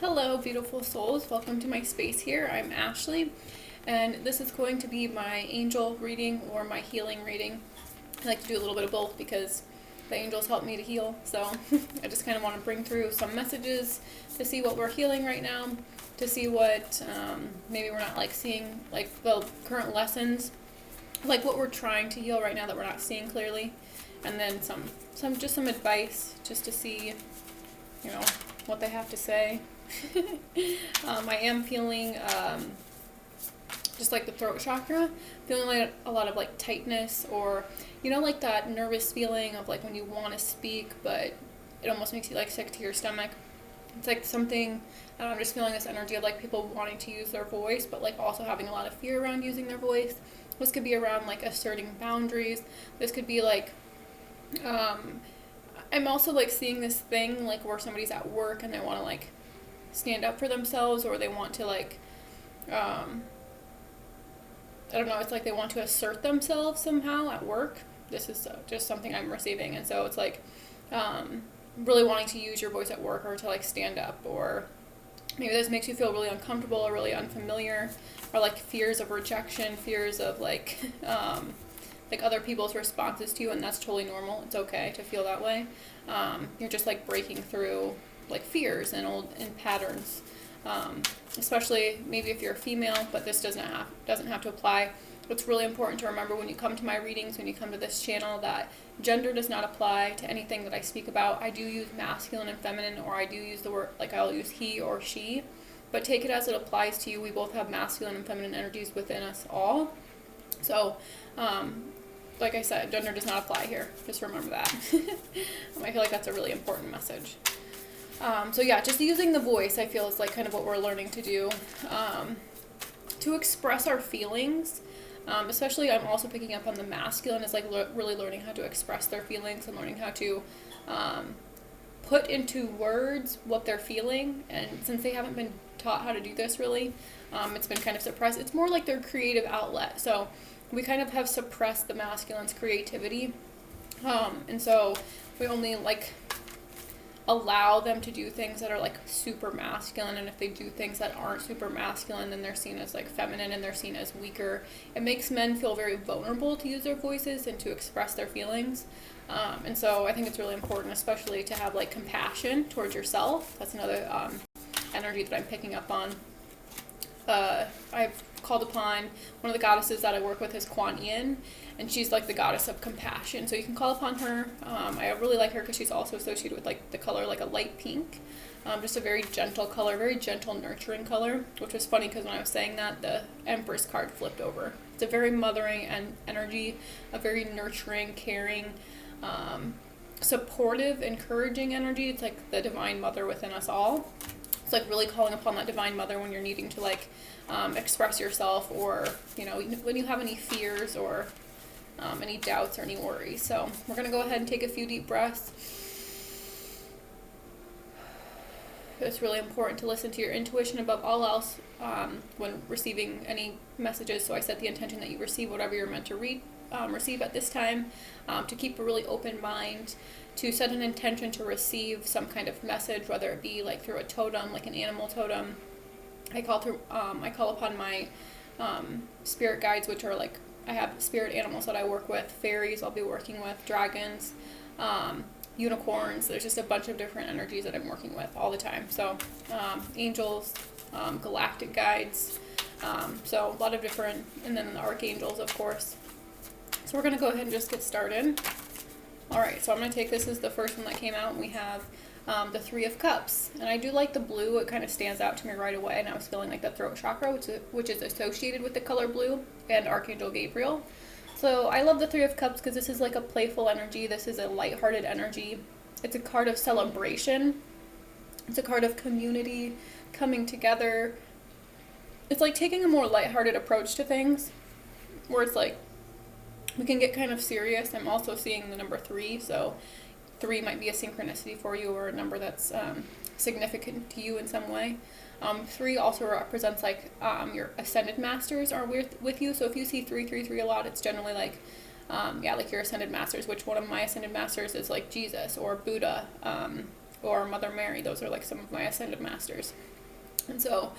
Hello, beautiful souls. Welcome to my space here. I'm Ashley, and this is going to be my angel reading or my healing reading. I like to do a little bit of both because the angels help me to heal. So I just kind of want to bring through some messages to see what we're healing right now, to see what maybe we're not seeing the current lessons, like what we're trying to heal right now that we're not seeing clearly, and then some advice just to see, what they have to say. I am feeling just like the throat chakra, feeling like a lot of tightness, or like that nervous feeling of when you want to speak but it almost makes you sick to your stomach. It's like something, I don't know, I'm just feeling this energy of people wanting to use their voice but also having a lot of fear around using their voice. This could be around asserting boundaries. This could be I'm also seeing this thing where somebody's at work and they want to stand up for themselves, or they want to I don't know, it's they want to assert themselves somehow at work. This is just something I'm receiving, and so it's really wanting to use your voice at work, or to stand up, or maybe this makes you feel really uncomfortable or really unfamiliar, or fears of rejection, fears of other people's responses to you, and that's totally normal. It's okay to feel that way. You're just breaking through fears and patterns, especially maybe if you're a female, but this doesn't have to apply. It's really important to remember when you come to my readings, when you come to this channel, that gender does not apply to anything that I speak about. I do use masculine and feminine, or I do use the word, I'll use he or she, but take it as it applies to you. We both have masculine and feminine energies within us all. So, like I said, gender does not apply here. Just remember that. I feel like that's a really important message. So yeah, just using the voice, I feel, is kind of what we're learning to do, to express our feelings. Especially, I'm also picking up on the masculine is really learning how to express their feelings and learning how to put into words what they're feeling. And since they haven't been taught how to do this really, it's been kind of suppressed. It's more like their creative outlet. So we kind of have suppressed the masculine's creativity. And so we only allow them to do things that are super masculine, and if they do things that aren't super masculine, then they're seen as feminine, and they're seen as weaker. It makes men feel very vulnerable to use their voices and to express their feelings, and so I think it's really important, especially to have compassion towards yourself. That's another energy that I'm picking up on. I've called upon one of the goddesses that I work with is Kuan Yin, and she's the goddess of compassion. So you can call upon her. I really like her because she's also associated with the color a light pink, just a very gentle color, very gentle, nurturing color. Which was funny because when I was saying that, the Empress card flipped over. It's a very mothering energy, a very nurturing, caring, supportive, encouraging energy. It's the divine mother within us all. It's really calling upon that divine mother when you're needing to express yourself, or when you have any fears or any doubts or any worries. So we're going to go ahead and take a few deep breaths. It's really important to listen to your intuition above all else when receiving any messages. So I set the intention that you receive whatever you're meant to receive at this time, to keep a really open mind, to set an intention to receive some kind of message, whether it be through a totem, an animal totem. I call upon my spirit guides, which are I have spirit animals that I work with, fairies I'll be working with, dragons, unicorns. There's just a bunch of different energies that I'm working with all the time. So angels, galactic guides, so a lot of different, and then the archangels, of course. So we're going to go ahead and just get started. Alright, so I'm going to take this as the first one that came out, and we have the Three of Cups. And I do like the blue. It kind of stands out to me right away, and I was feeling the throat chakra, which is associated with the color blue, and Archangel Gabriel. So I love the Three of Cups because this is a playful energy. This is a lighthearted energy. It's a card of celebration. It's a card of community, coming together. It's taking a more lighthearted approach to things, where it's we can get kind of serious. I'm also seeing the number 3, so 3 might be a synchronicity for you, or a number that's significant to you in some way. 3 also represents your ascended masters are with you. So if you see 333 a lot, it's generally your ascended masters, which one of my ascended masters is Jesus or Buddha, or Mother Mary. Those are like some of my ascended masters. And so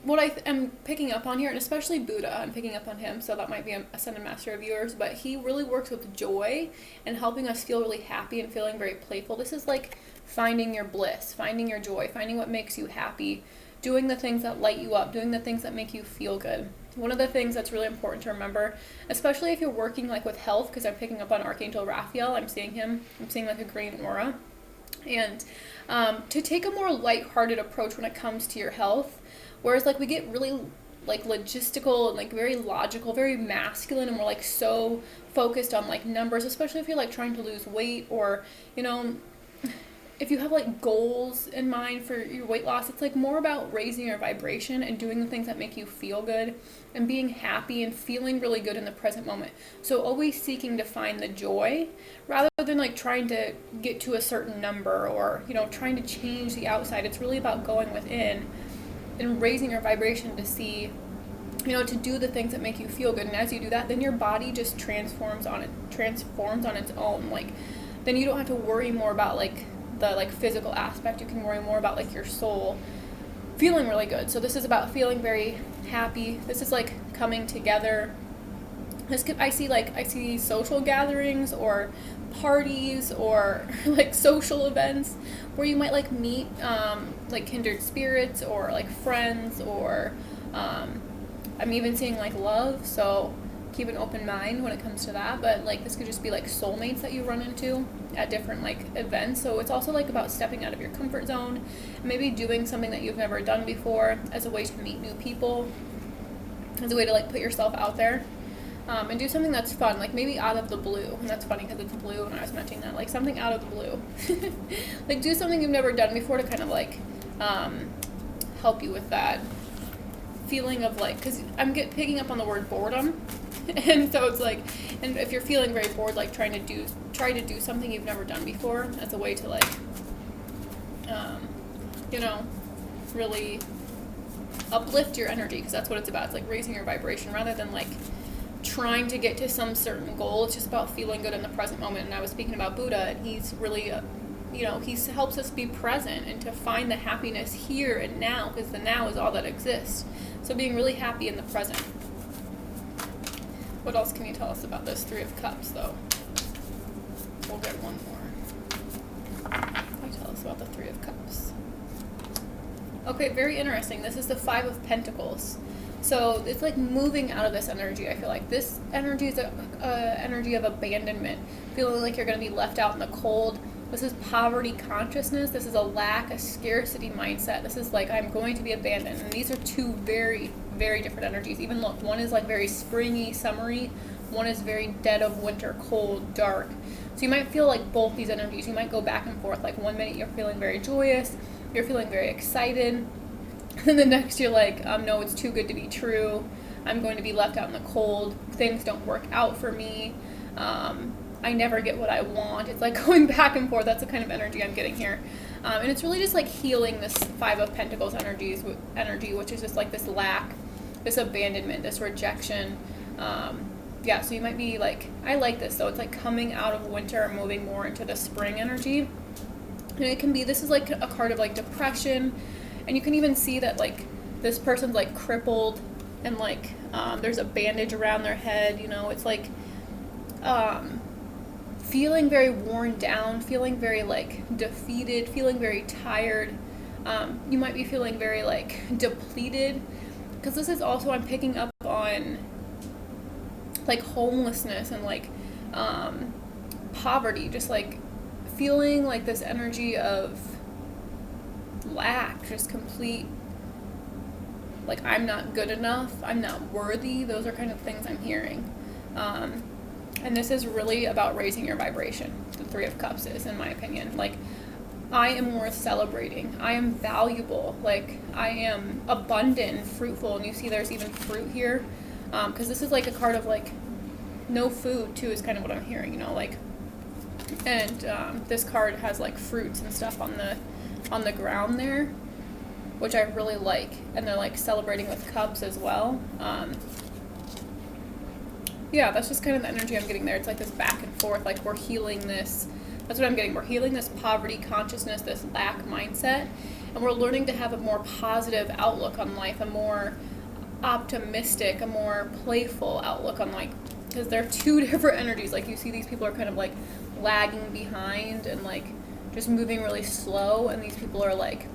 what I am picking up on here, and especially Buddha, I'm picking up on him, so that might be an ascended master of yours, but he really works with joy and helping us feel really happy and feeling very playful. This is like finding your bliss, finding your joy, finding what makes you happy, doing the things that light you up, doing the things that make you feel good. One of the things that's really important to remember, especially if you're working like with health, because I'm picking up on Archangel Raphael, I'm seeing like a green aura, and to take a more lighthearted approach when it comes to your health. Whereas like we get really like logistical and like very logical, very masculine, and we're like so focused on like numbers, especially if you're like trying to lose weight, or, you know, if you have like goals in mind for your weight loss. It's like more about raising your vibration and doing the things that make you feel good and being happy and feeling really good in the present moment. So always seeking to find the joy rather than like trying to get to a certain number or, you know, trying to change the outside. It's really about going within and raising your vibration to see, you know, to do the things that make you feel good. And as you do that, then your body just transforms on its own. Like, then you don't have to worry more about like the like physical aspect. You can worry more about like your soul feeling really good. So this is about feeling very happy. This is like coming together. I see social gatherings or parties or like social events where you might like meet like kindred spirits or like friends, or I'm even seeing like love. So keep an open mind when it comes to that. But like this could just be like soulmates that you run into at different like events. So it's also like about stepping out of your comfort zone and maybe doing something that you've never done before as a way to meet new people, as a way to like put yourself out there. And do something that's fun, like maybe out of the blue. And that's funny because it's blue, and I was mentioning that, like something out of the blue. Like do something you've never done before to kind of like help you with that feeling of like, because I'm picking up on the word boredom. And so it's like, and if you're feeling very bored, like try to do something you've never done before as a way to like, you know, really uplift your energy, because that's what it's about. It's like raising your vibration rather than like trying to get to some certain goal. It's just about feeling good in the present moment. And I was speaking about Buddha, and he's really, you know, he helps us be present and to find the happiness here and now, because the now is all that exists. So being really happy in the present. What else can you tell us about this Three of Cups, though? We'll get one more. Can you tell us about the Three of Cups? Okay, very interesting. This is the Five of Pentacles. So it's like moving out of this energy. I feel like this energy is a energy of abandonment, feeling like you're going to be left out in the cold. This is poverty consciousness. This is a lack, a scarcity mindset. This is like, I'm going to be abandoned. And these are two very, very different energies. Even look, one is like very springy, summery. One is very dead of winter, cold, dark. So you might feel like both these energies. You might go back and forth. Like 1 minute you're feeling very joyous, you're feeling very excited. And the next you're like, no, it's too good to be true. I'm going to be left out in the cold. Things don't work out for me. I never get what I want. It's like going back and forth. That's the kind of energy I'm getting here. And it's really just like healing this Five of Pentacles energy, which is just like this lack, this abandonment, this rejection. Yeah, so you might be like, I like this though. It's like coming out of winter and moving more into the spring energy. And it can be, this is like a card of like depression. And you can even see that like this person's like crippled and like there's a bandage around their head, you know. It's like feeling very worn down, feeling very like defeated, feeling very tired. You might be feeling very like depleted, because this is also, I'm picking up on like homelessness and like poverty, just like feeling like this energy of lack, just complete, like I'm not good enough, I'm not worthy. Those are kind of things I'm hearing. And this is really about raising your vibration. The Three of Cups is, in my opinion. Like, I am worth celebrating. I am valuable. Like, I am abundant, fruitful. And you see there's even fruit here. Because this is like a card of like no food too, is kind of what I'm hearing, you know, like. And this card has like fruits and stuff on the ground there, which I really like. And they're like celebrating with cups as well. Yeah, that's just kind of the energy I'm getting there. It's like this back and forth, like we're healing this That's what I'm getting. We're healing this poverty consciousness, this lack mindset, and we're learning to have a more positive outlook on life, a more optimistic, a more playful outlook on life. Because they're two different energies. Like, you see these people are kind of like lagging behind and like just moving really slow, and these people are like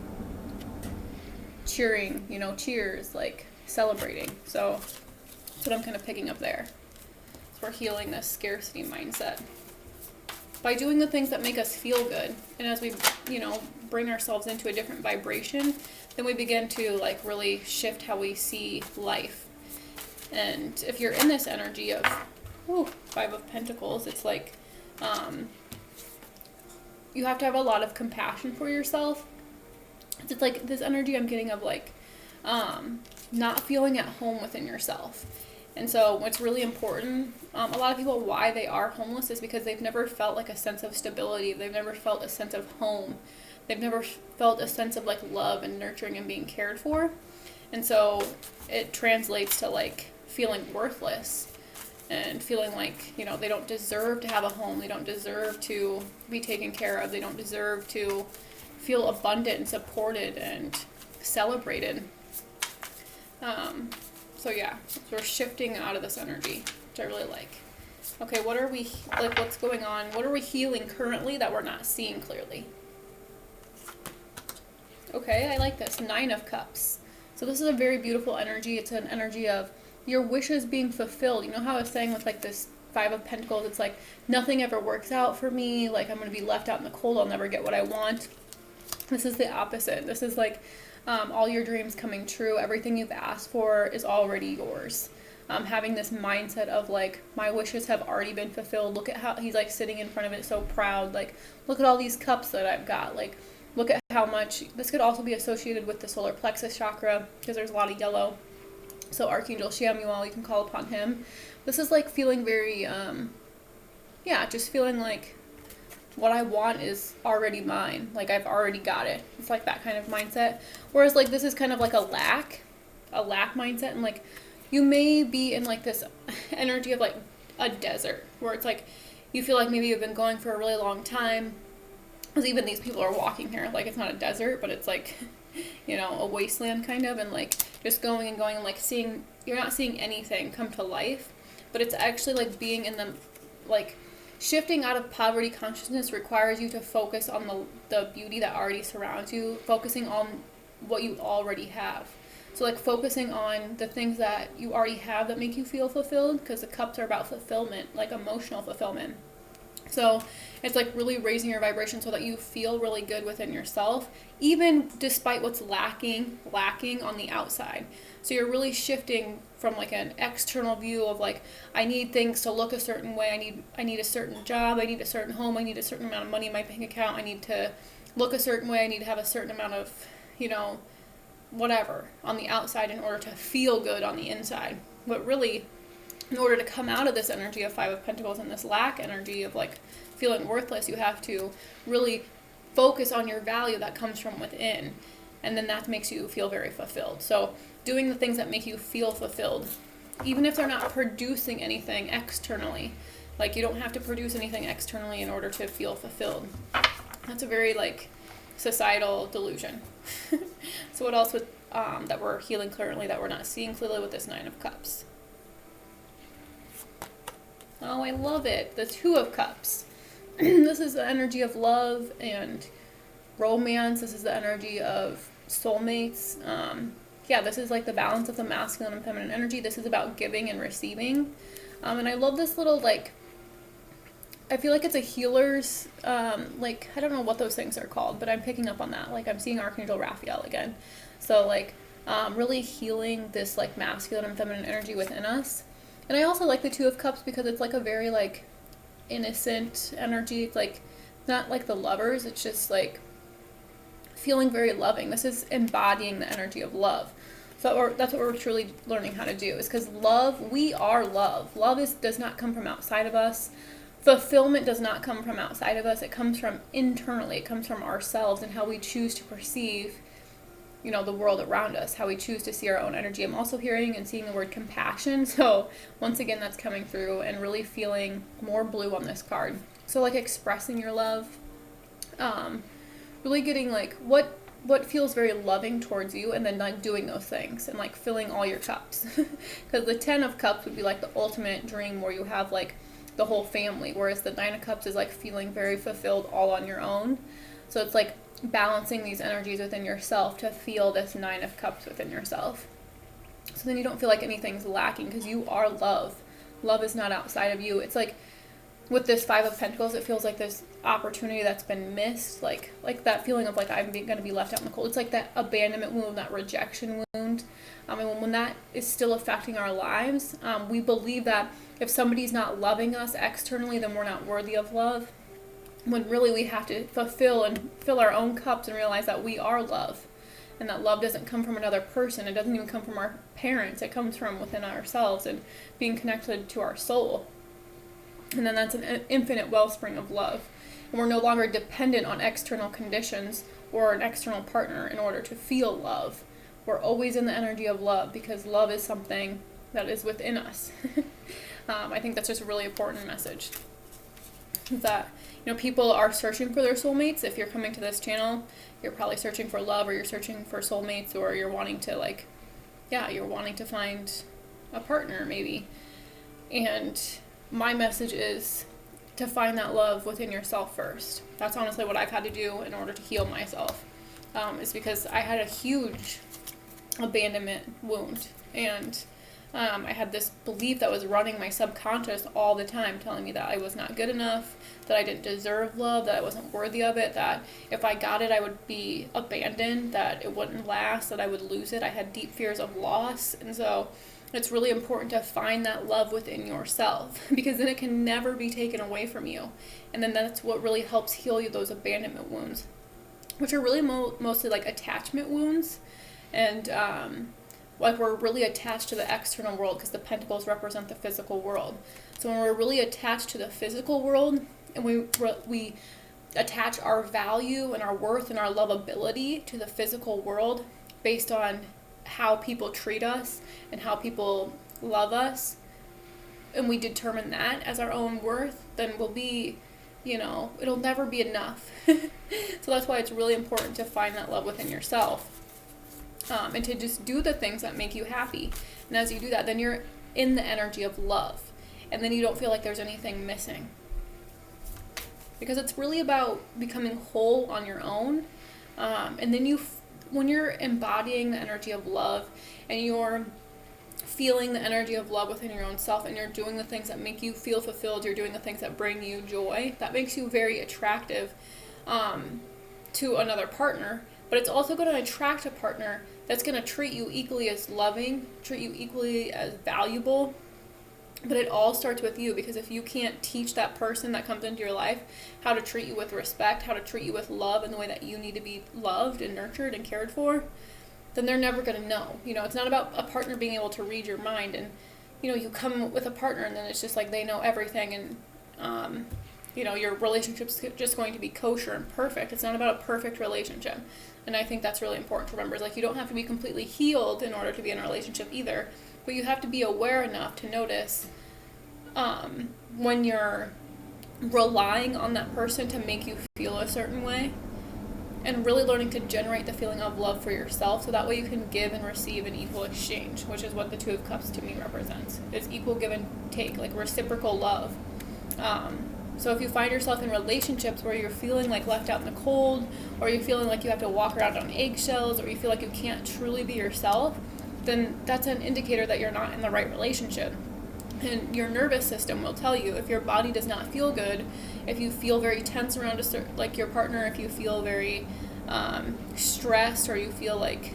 cheering, cheers, like celebrating. So that's what I'm kind of picking up there. So we're healing this scarcity mindset by doing the things that make us feel good. And as we, bring ourselves into a different vibration, then we begin to like really shift how we see life. And if you're in this energy of Five of Pentacles, it's like you have to have a lot of compassion for yourself. It's like this energy I'm getting of like not feeling at home within yourself. And so what's really important, a lot of people, why they are homeless is because they've never felt like a sense of stability. They've never felt a sense of home. They've never felt a sense of like love and nurturing and being cared for. And so it translates to like feeling worthless and feeling like, they don't deserve to have a home. They don't deserve to be taken care of. They don't deserve to feel abundant and supported and celebrated. So we're shifting out of this energy, which I really like. Okay, what's going on? What are we healing currently that we're not seeing clearly? Okay, I like this. 9 of Cups. So this is a very beautiful energy. It's an energy of your wishes being fulfilled. You know how I was saying with like this 5 of Pentacles, it's like nothing ever works out for me. Like I'm going to be left out in the cold. I'll never get what I want. This is the opposite. This is like all your dreams coming true. Everything you've asked for is already yours. Having this mindset of like, my wishes have already been fulfilled. Look at how he's like sitting in front of it so proud. Like, look at all these cups that I've got. Like, look at how much. This could also be associated with the solar plexus chakra because there's a lot of yellow. So Archangel Shamuel, you can call upon him. This is like feeling very, just feeling like what I want is already mine. Like I've already got it. It's like that kind of mindset. Whereas like this is kind of like a lack mindset. And like you may be in like this energy of like a desert where it's like you feel like maybe you've been going for a really long time. Because even these people are walking here. Like it's not a desert, but it's like, a wasteland kind of. And like just going and like you're not seeing anything come to life. But it's actually like being in the, like, shifting out of poverty consciousness requires you to focus on the beauty that already surrounds you, focusing on what you already have. So like focusing on the things that you already have that make you feel fulfilled, because the cups are about fulfillment, like emotional fulfillment. So it's like really raising your vibration so that you feel really good within yourself, even despite what's lacking on the outside. So you're really shifting from like an external view of like, I need things to look a certain way. I need a certain job. I need a certain home. I need a certain amount of money in my bank account. I need to look a certain way. I need to have a certain amount of, whatever on the outside in order to feel good on the inside. But really, in order to come out of this energy of 5 of Pentacles and this lack energy of like feeling worthless, you have to really focus on your value that comes from within. And then that makes you feel very fulfilled. So doing the things that make you feel fulfilled, even if they're not producing anything externally. Like you don't have to produce anything externally in order to feel fulfilled. That's a very like societal delusion. So what else that we're healing currently that we're not seeing clearly with this 9 of Cups? Oh, I love it. The 2 of Cups. This is the energy of love and romance. This is the energy of soulmates. This is like the balance of the masculine and feminine energy. This is about giving and receiving. And I love this little like, I feel like it's a healer's, I don't know what those things are called, but I'm picking up on that. Like I'm seeing Archangel Raphael again. So like really healing this like masculine and feminine energy within us. And I also like the 2 of Cups because it's like a very like innocent energy. It's like not like the lovers. It's just like feeling very loving. This is embodying the energy of love. So that's what we're truly learning how to do, is because love, we are love. Love does not come from outside of us. Fulfillment does not come from outside of us. It comes from internally. It comes from ourselves and how we choose to perceive, the world around us, how we choose to see our own energy. I'm also hearing and seeing the word compassion. So once again, that's coming through and really feeling more blue on this card. So like expressing your love, really getting like what feels very loving towards you, and then like doing those things and like filling all your cups. Because the 10 of cups would be like the ultimate dream where you have like the whole family, whereas the 9 of cups is like feeling very fulfilled all on your own. So it's like balancing these energies within yourself to feel this 9 of cups within yourself. So then you don't feel like anything's lacking, because you are love. Love is not outside of you. It's like with this 5 of Pentacles, it feels like this opportunity that's been missed, like that feeling of like I'm going to be left out in the cold. It's like that abandonment wound, that rejection wound. And when that is still affecting our lives, we believe that if somebody's not loving us externally, then we're not worthy of love. When really we have to fulfill and fill our own cups and realize that we are love. And that love doesn't come from another person. It doesn't even come from our parents. It comes from within ourselves and being connected to our soul. And then that's an infinite wellspring of love. And we're no longer dependent on external conditions or an external partner in order to feel love. We're always in the energy of love, because love is something that is within us. I think that's just a really important message. That, people are searching for their soulmates. If you're coming to this channel, you're probably searching for love, or you're searching for soulmates, or you're wanting to you're wanting to find a partner maybe. And my message is to find that love within yourself first. That's honestly what I've had to do in order to heal myself. Is because I had a huge abandonment wound, and I had this belief that was running my subconscious all the time, telling me that I was not good enough, that I didn't deserve love, that I wasn't worthy of it, that if I got it, I would be abandoned, that it wouldn't last, that I would lose it. I had deep fears of loss. And so it's really important to find that love within yourself, because then it can never be taken away from you. And then that's what really helps heal you, those abandonment wounds, which are really mostly like attachment wounds. And like we're really attached to the external world, because the pentacles represent the physical world. So when we're really attached to the physical world, and we attach our value and our worth and our lovability to the physical world based on how people treat us and how people love us, and we determine that as our own worth, then we'll be, it'll never be enough. So that's why it's really important to find that love within yourself. And to just do the things that make you happy. And as you do that, then you're in the energy of love. And then you don't feel like there's anything missing. Because it's really about becoming whole on your own. And then when you're embodying the energy of love, and you're feeling the energy of love within your own self, and you're doing the things that make you feel fulfilled, you're doing the things that bring you joy, that makes you very attractive to another partner. But it's also going to attract a partner that's going to treat you equally as loving, treat you equally as valuable. But it all starts with you, because if you can't teach that person that comes into your life how to treat you with respect, how to treat you with love in the way that you need to be loved and nurtured and cared for, then they're never going to know. It's not about a partner being able to read your mind, and, you come with a partner and then it's just like they know everything, and, your relationship's just going to be kosher and perfect. It's not about a perfect relationship. And I think that's really important to remember. Is you don't have to be completely healed in order to be in a relationship either, but you have to be aware enough to notice when you're relying on that person to make you feel a certain way, and really learning to generate the feeling of love for yourself, so that way you can give and receive in equal exchange, which is what the 2 of Cups to me represents. It's equal give and take, like reciprocal love. So if you find yourself in relationships where you're feeling like left out in the cold, or you're feeling like you have to walk around on eggshells, or you feel like you can't truly be yourself, then that's an indicator that you're not in the right relationship. And your nervous system will tell you if your body does not feel good, if you feel very tense around your partner, if you feel very stressed, or you feel like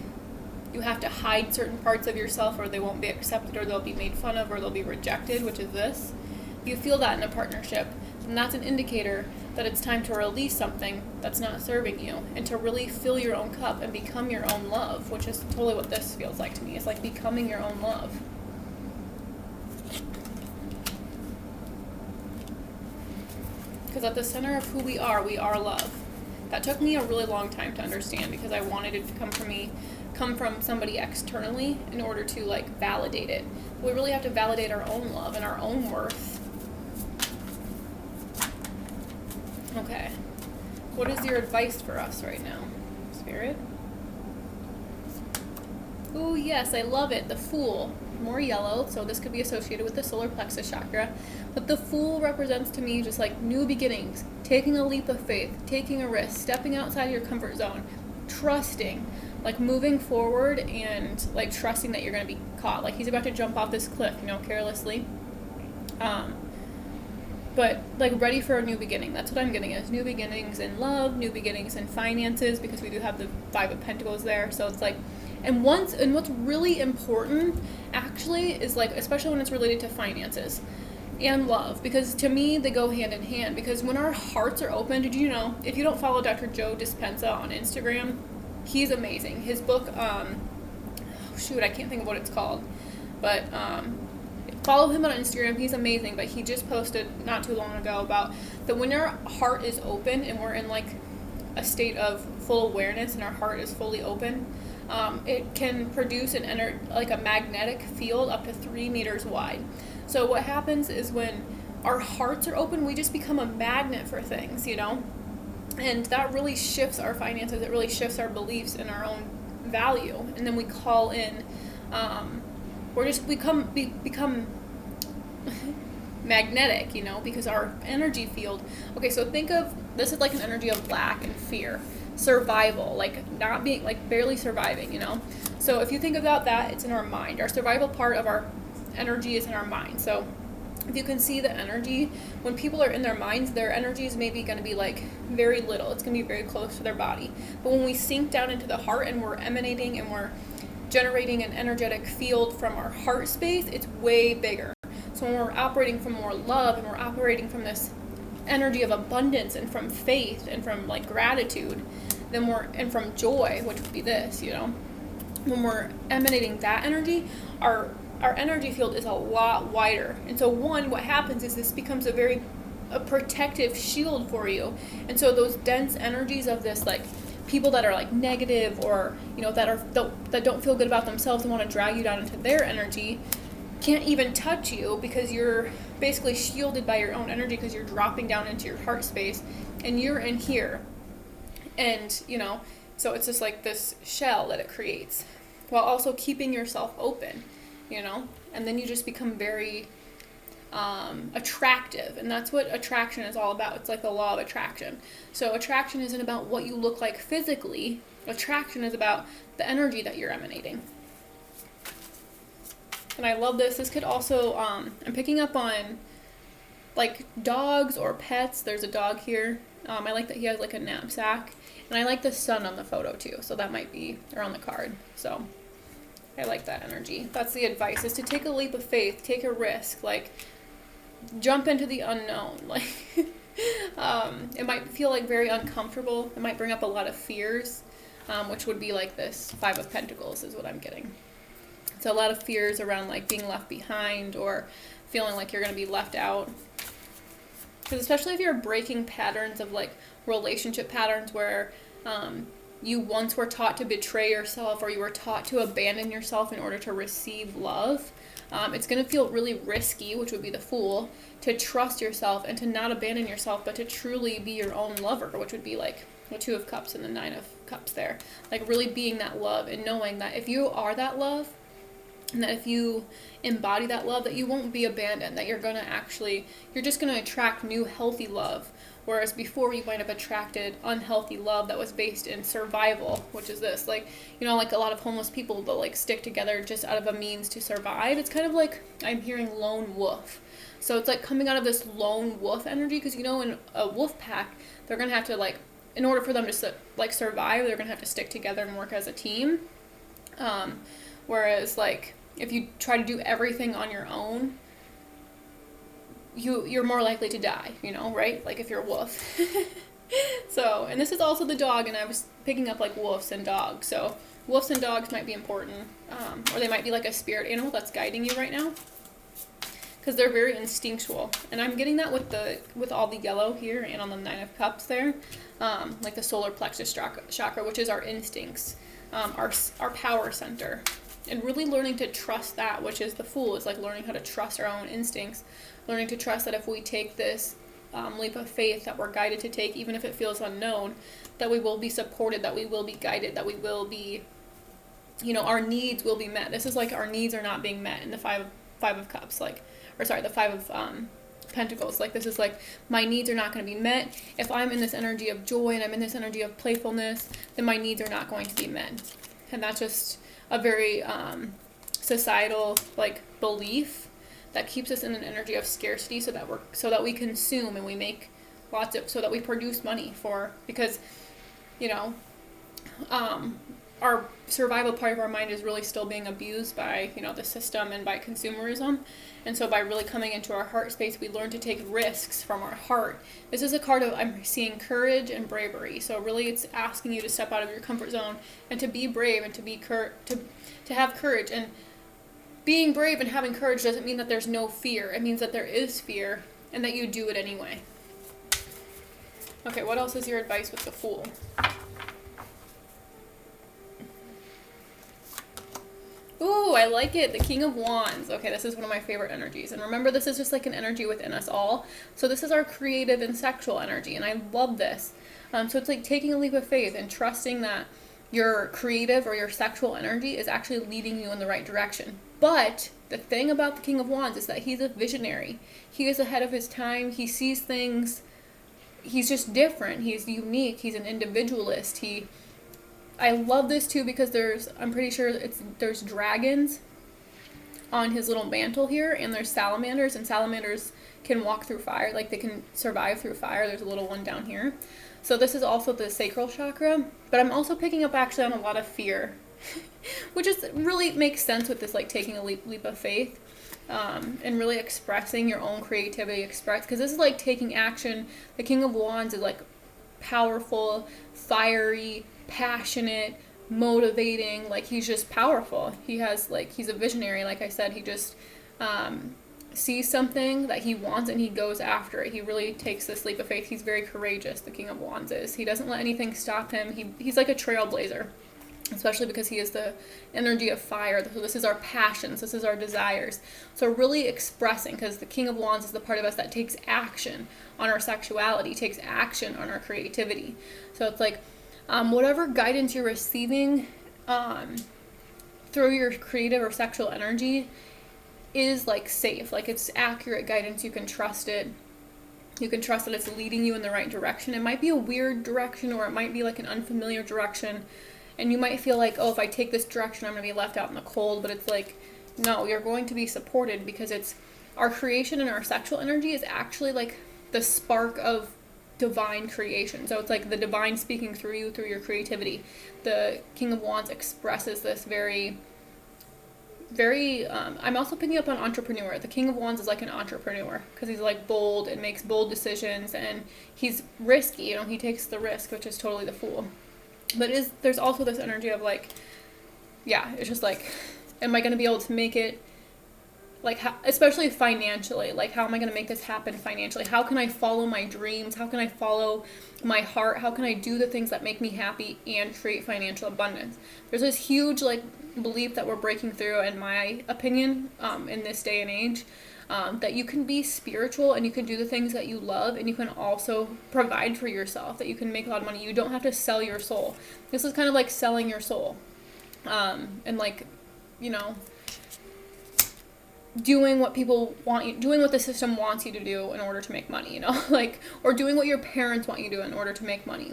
you have to hide certain parts of yourself, or they won't be accepted, or they'll be made fun of, or they'll be rejected, which is this. If you feel that in a partnership, then that's an indicator that it's time to release something that's not serving you, and to really fill your own cup and become your own love, which is totally what this feels like to me. It's like becoming your own love. Because at the center of who we are love. That took me a really long time to understand, because I wanted it to come from somebody externally in order to validate it. We really have to validate our own love and our own worth. Okay. What is your advice for us right now, Spirit? Oh, yes, I love it. The Fool. More yellow, so this could be associated with the solar plexus chakra. But the Fool represents to me just like new beginnings, taking a leap of faith, taking a risk, stepping outside of your comfort zone, trusting, like moving forward and like trusting that you're going to be caught. Like he's about to jump off this cliff, carelessly. But like ready for a new beginning. That's what I'm getting is new beginnings in love, new beginnings in finances, because we do have the Five of Pentacles there. So it's like, and what's really important actually is like, especially when it's related to finances and love, because to me they go hand in hand. Because when our hearts are open, did you know, if you don't follow Dr. Joe Dispenza on Instagram, he's amazing. His book, I can't think of what it's called, but follow him on Instagram. He's amazing. But he just posted not too long ago about that when our heart is open and we're in like a state of full awareness and our heart is fully open, it can produce like a magnetic field up to 3 meters wide. So what happens is when our hearts are open, we just become a magnet for things, and that really shifts our finances. It really shifts our beliefs and our own value. And then we call in, become magnetic, because our energy field. Okay, so think of this is like an energy of lack and fear, survival, like not being, like barely surviving, So if you think about that, it's in our mind. Our survival part of our energy is in our mind. So if you can see the energy, when people are in their minds, their energy is maybe going to be like very little. It's going to be very close to their body. But when we sink down into the heart and we're emanating and we're generating an energetic field from our heart space, it's way bigger. So when we're operating from more love and we're operating from this energy of abundance and from faith and from like gratitude, and from joy, which would be this, when we're emanating that energy, our energy field is a lot wider. And so what happens is this becomes a protective shield for you. And so those dense energies of this, like people that are like negative or, that don't feel good about themselves and want to drag you down into their energy, can't even touch you because you're basically shielded by your own energy, because you're dropping down into your heart space and you're in here. And, so it's just like this shell that it creates while also keeping yourself open, and then you just become very attractive. And that's what attraction is all about. It's like the law of attraction. So attraction isn't about what you look like physically. Attraction is about the energy that you're emanating. And I love this. This could also, I'm picking up on like dogs or pets. There's a dog here. I like that he has like a knapsack. And I like the sun on the photo too. So that might be around the card. So I like that energy. That's the advice, is to take a leap of faith, take a risk, like jump into the unknown. Like it might feel like very uncomfortable. It might bring up a lot of fears, which would be like this Five of Pentacles is what I'm getting. So a lot of fears around like being left behind or feeling like you're going to be left out. Because especially if you're breaking patterns of like relationship patterns where you once were taught to betray yourself, or you were taught to abandon yourself in order to receive love, it's going to feel really risky, which would be the Fool, to trust yourself and to not abandon yourself, but to truly be your own lover, which would be like the Two of Cups and the Nine of Cups there. Like really being that love and knowing that if you are that love, and that if you embody that love, that you won't be abandoned, that you're just going to attract new healthy love. Whereas before you might have attracted unhealthy love that was based in survival, which is this, like, like a lot of homeless people, they'll like stick together just out of a means to survive. It's kind of like I'm hearing lone wolf. So it's like coming out of this lone wolf energy, because in a wolf pack, they're going to have to like, in order for them to survive, they're going to have to stick together and work as a team. Whereas like if you try to do everything on your own, you're more likely to die, right? Like if you're a wolf. So, and this is also the dog, and I was picking up like wolves and dogs. So wolves and dogs might be important, or they might be like a spirit animal that's guiding you right now, because they're very instinctual. And I'm getting that with all the yellow here and on the Nine of Cups there, like the solar plexus chakra, which is our instincts, our power center. And really learning to trust that, which is the Fool, is like learning how to trust our own instincts, learning to trust that if we take this leap of faith that we're guided to take, even if it feels unknown, that we will be supported, that we will be guided, that we will be, our needs will be met. This is like our needs are not being met in the five of cups, the five of pentacles. Like, this is like, my needs are not going to be met. If I'm in this energy of joy and I'm in this energy of playfulness, then my needs are not going to be met. And that's just a very societal belief that keeps us in an energy of scarcity, so that we consume and we make so that we produce money because our survival part of our mind is really still being abused by the system and by consumerism. And so by really coming into our heart space, we learn to take risks from our heart. This is a card of, I'm seeing, courage and bravery. So really it's asking you to step out of your comfort zone and to be brave and to have courage. And being brave and having courage doesn't mean that there's no fear. It means that there is fear and that you do it anyway. Okay, what else is your advice with the Fool? Ooh, I like it. The King of Wands. Okay, this is one of my favorite energies. And remember, this is just like an energy within us all. So this is our creative and sexual energy, and I love this. So it's like taking a leap of faith and trusting that your creative or your sexual energy is actually leading you in the right direction. But the thing about the King of Wands is that he's a visionary. He is ahead of his time. He sees things. He's just different. He's unique. He's an individualist. I love this too because I'm pretty sure there's dragons on his little mantle here, and there's salamanders, and salamanders can walk through fire, like they can survive through fire. There's a little one down here. So this is also the sacral chakra, but I'm also picking up actually on a lot of fear, which is really makes sense with this taking a leap of faith, and really expressing your own creativity, because this is like taking action. The King of Wands is like powerful, fiery, passionate, motivating. Like, he's just powerful. He's a visionary. Like I said, he just sees something that he wants and he goes after it. He really takes this leap of faith. He's very courageous, the King of Wands is. He doesn't let anything stop him. He's like a trailblazer, especially because he is the energy of fire. So this is our passions, this is our desires. So really expressing, because the King of Wands is the part of us that takes action on our sexuality, takes action on our creativity. So it's like, whatever guidance you're receiving through your creative or sexual energy is safe. It's accurate guidance. You can trust it. You can trust that it's leading you in the right direction. It might be a weird direction, or it might be an unfamiliar direction, and you might feel like, oh, if I take this direction, I'm going to be left out in the cold. But it's no, you're going to be supported, because it's our creation and our sexual energy is actually the spark of divine creation. So it's the divine speaking through you, through your creativity. The King of Wands expresses this very, very, I'm also picking up on entrepreneur. The King of Wands is like an entrepreneur, because he's bold and makes bold decisions, and he's risky, he takes the risk, which is totally the Fool. But there's also this energy of it's just am I going to be able to make it? How, especially financially, how am I going to make this happen financially? How can I follow my dreams? How can I follow my heart? How can I do the things that make me happy and create financial abundance? There's this huge belief that we're breaking through, in my opinion, in this day and age, that you can be spiritual and you can do the things that you love, and you can also provide for yourself, that you can make a lot of money. You don't have to sell your soul. This is kind of like selling your soul, and doing what people want you, doing what the system wants you to do in order to make money, or doing what your parents want you to do in order to make money.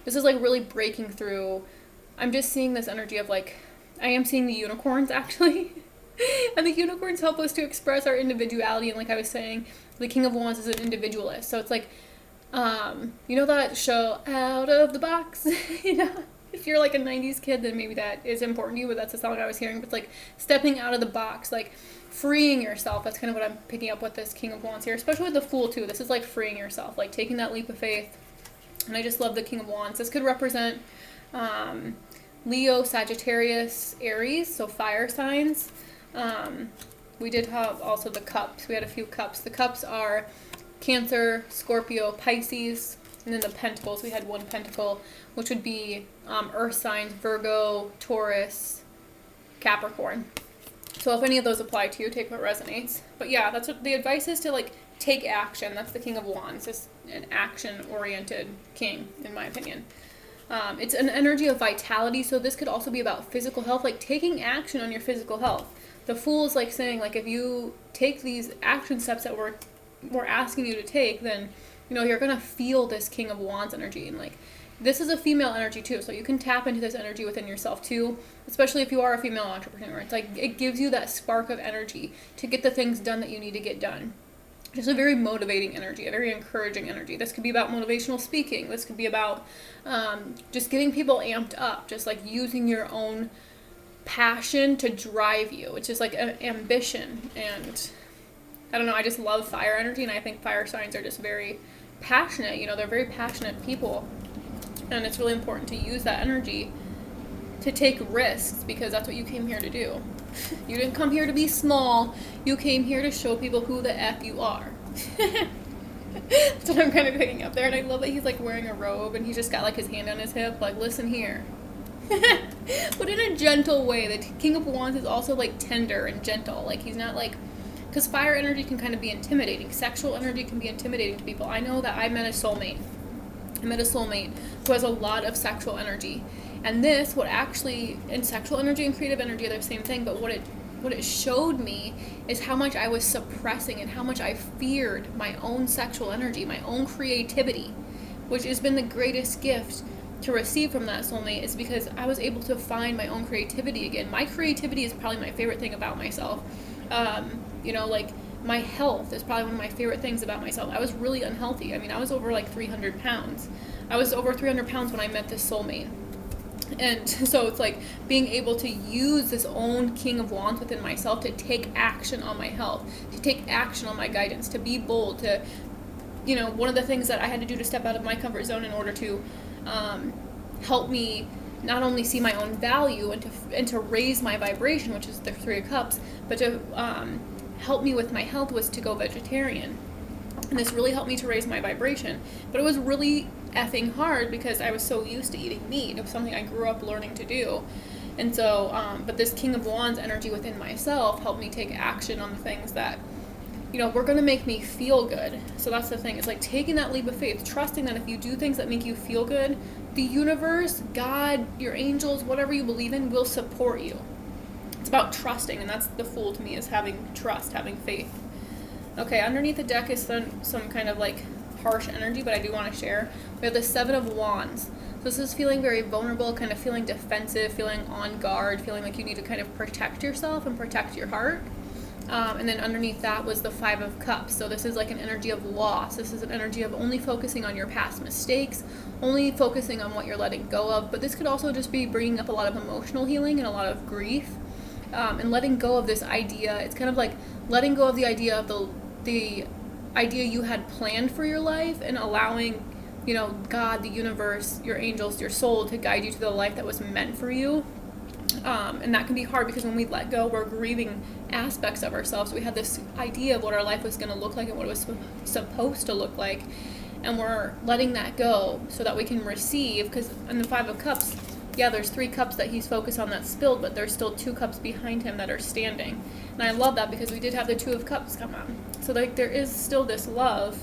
This is really breaking through. I'm just seeing this energy of I am seeing the unicorns actually. And the unicorns help us to express our individuality. And I was saying, the King of Wands is an individualist. So it's that show Out of the Box? If you're a 90s kid, then maybe that is important to you, but that's the song I was hearing. But it's stepping out of the box, freeing yourself. That's kind of what I'm picking up with this King of Wands here, especially with the Fool too. This is freeing yourself, taking that leap of faith. And I just love the King of Wands. This could represent Leo, Sagittarius, Aries, so fire signs. We did have also the cups. We had a few cups. The cups are Cancer, Scorpio, Pisces, and then the pentacles. We had one pentacle, which would be earth signs, Virgo, Taurus, Capricorn. So if any of those apply to you, take what resonates. But yeah, that's what the advice is, to take action. That's the King of Wands. It's an action-oriented king, in my opinion. It's an energy of vitality, so this could also be about physical health, like taking action on your physical health. The Fool is like saying, like, if you take these action steps that we're asking you to take, then, you know, you're going to feel this King of Wands energy. And, like, this is a female energy, too, so you can tap into this energy within yourself, too, especially if you are a female entrepreneur. It's like, it gives you that spark of energy to get the things done that you need to get done. Just a very motivating energy, a very encouraging energy. This could be about motivational speaking. This could be about just getting people amped up, just like using your own passion to drive you. It's just like an ambition. And I don't know, I just love fire energy, and I think fire signs are just very passionate. You know, they're very passionate people. And it's really important to use that energy to take risks, because that's what you came here to do. You didn't come here to be small. You came here to show people who the F you are. That's what I'm kind of picking up there. And I love that he's like wearing a robe and he's just got like his hand on his hip, like, listen here. But in a gentle way. The King of Wands is also like tender and gentle. Like, he's not like, because fire energy can kind of be intimidating. Sexual energy can be intimidating to people. I know that I met a soulmate who has a lot of sexual energy. And this, what actually, and sexual energy and creative energy are the same thing, but what it showed me is how much I was suppressing and how much I feared my own sexual energy, my own creativity, which has been the greatest gift to receive from that soulmate, is because I was able to find my own creativity again. My creativity is probably my favorite thing about myself. You know, like, my health is probably one of my favorite things about myself. I was really unhealthy. I mean, I was over like 300 pounds. I was over 300 pounds when I met this soulmate. And so it's like being able to use this own King of Wands within myself to take action on my health, to take action on my guidance, to be bold, to, you know, one of the things that I had to do to step out of my comfort zone in order to help me not only see my own value and to raise my vibration, which is the Three of Cups, but to help me with my health, was to go vegetarian. And this really helped me to raise my vibration. But it was really effing hard because I was so used to eating meat. It was something I grew up learning to do. And so, but this King of Wands energy within myself helped me take action on the things that, you know, were going to make me feel good. So that's the thing. It's like taking that leap of faith, trusting that if you do things that make you feel good, the universe, God, your angels, whatever you believe in, will support you. It's about trusting, and that's the Fool to me, is having trust, having faith. Okay, underneath the deck is some kind of like harsh energy, but I do want to share. We have the Seven of Wands. So this is feeling very vulnerable, kind of feeling defensive, feeling on guard, feeling like you need to kind of protect yourself and protect your heart. And then underneath that was the Five of Cups. So this is like an energy of loss. This is an energy of only focusing on your past mistakes, only focusing on what you're letting go of. But this could also just be bringing up a lot of emotional healing and a lot of grief, and letting go of this idea. It's kind of like letting go of the idea of the idea you had planned for your life, and allowing, you know, God, the universe, your angels, your soul to guide you to the life that was meant for you. And that can be hard because when we let go, we're grieving aspects of ourselves. We had this idea of what our life was going to look like and what it was supposed to look like, and we're letting that go so that we can receive. Because in the Five of Cups, yeah, there's 3 cups that he's focused on that spilled, but there's still 2 cups behind him that are standing. And I love that because we did have the Two of Cups come out. So like there is still this love.